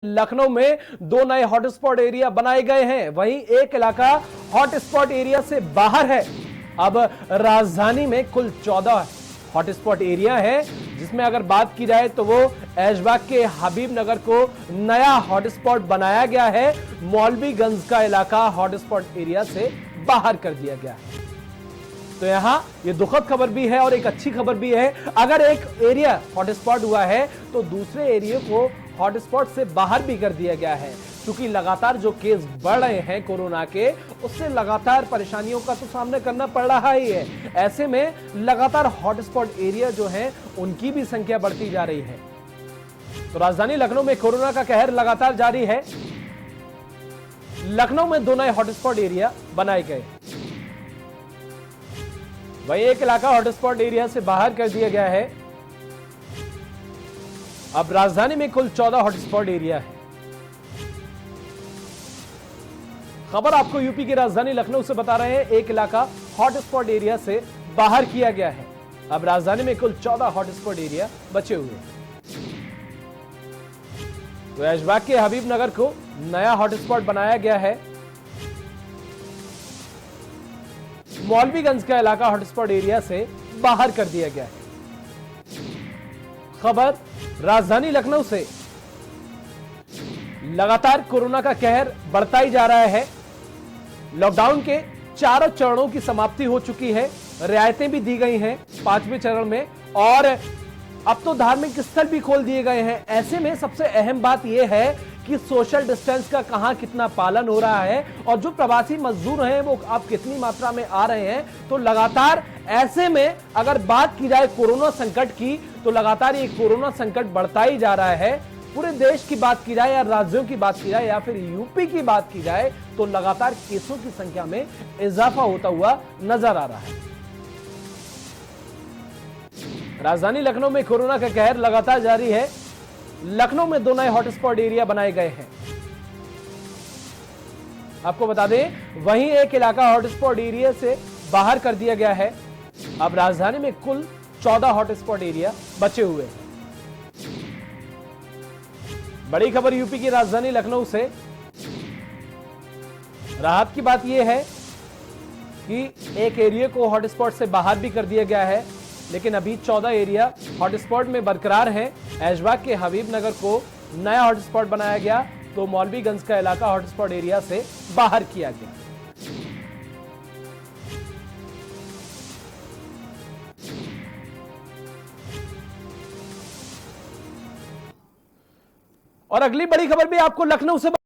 लखनऊ में 2 नए hotspot area बनाए गए हैं। वहीं एक इलाका हॉटस्पॉट एरिया से बाहर है। अब राजधानी में कुल 14 हॉटस्पॉट एरिया है, जिसमें अगर बात की जाए तो वो ऐशबाग के हबीब नगर को नया हॉटस्पॉट बनाया गया है। मौलवीगंज का इलाका हॉटस्पॉट एरिया से बाहर कर दिया गया है। तो यहां ये दुखद खबर भी है और एक अच्छी खबर भी है। अगर एक एरिया हॉटस्पॉट हुआ है तो दूसरे एरिया को हॉटस्पॉट से बाहर भी कर दिया गया है। क्योंकि लगातार जो केस बढ़ रहे हैं कोरोना के, उससे लगातार परेशानियों का तो सामना करना पड़ रहा ही है। ऐसे में लगातार हॉटस्पॉट एरिया जो है उनकी भी संख्या बढ़ती जा रही है। तो राजधानी लखनऊ में कोरोना का कहर लगातार जारी है। लखनऊ में 2 नए हॉटस्पॉट एरिया बनाए गए। वहीं एक इलाका हॉटस्पॉट एरिया से बाहर कर दिया गया है। अब राजधानी में कुल 14 हॉटस्पॉट एरिया है। खबर आपको यूपी की राजधानी लखनऊ से बता रहे हैं। एक इलाका हॉटस्पॉट एरिया से बाहर किया गया है। अब राजधानी में कुल 14 हॉटस्पॉट एरिया बचे हुए हैं। तो ऐशबाग के हबीब नगर को नया हॉटस्पॉट बनाया गया है। मौलवीगंज का इलाका हॉटस्पॉट एरिया से बाहर कर दिया गया है। खबर राजधानी लखनऊ से। लगातार कोरोना का कहर बढ़ता ही जा रहा है। लॉकडाउन के 4 चरणों की समाप्ति हो चुकी है। रियायतें भी दी गई हैं 5वें चरण में, और अब तो धार्मिक स्थल भी खोल दिए गए हैं। ऐसे में सबसे अहम बात यह है कि सोशल डिस्टेंस का कहां कितना पालन हो रहा है, और जो प्रवासी मजदूर हैं वो अब कितनी मात्रा में आ रहे हैं। तो लगातार ऐसे में अगर बात की जाए कोरोना संकट की, तो लगातार ये कोरोना संकट बढ़ता ही जा रहा है। पूरे देश की बात की जाए या राज्यों की बात की जाए या फिर यूपी की बात की जाए, तो लगातार केसों की संख्या में इजाफा होता हुआ नजर आ रहा है। राजधानी लखनऊ में कोरोना का कहर लगातार जारी है। लखनऊ में 2 नए हॉटस्पॉट एरिया बनाए गए हैं। आपको बता दें, वहीं एक इलाका हॉटस्पॉट एरिया से बाहर कर दिया गया है। अब राजधानी में कुल 14 हॉटस्पॉट एरिया बचे हुए हैं। बड़ी खबर यूपी की राजधानी लखनऊ से। राहत की बात यह है कि एक एरिया को हॉटस्पॉट से बाहर भी कर दिया गया है, लेकिन अभी 14 एरिया हॉटस्पॉट में बरकरार हैं। ऐशबाग के हबीब नगर को नया हॉटस्पॉट बनाया गया, तो मौलवीगंज का इलाका हॉटस्पॉट एरिया से बाहर किया गया। और अगली बड़ी खबर भी आपको लखनऊ से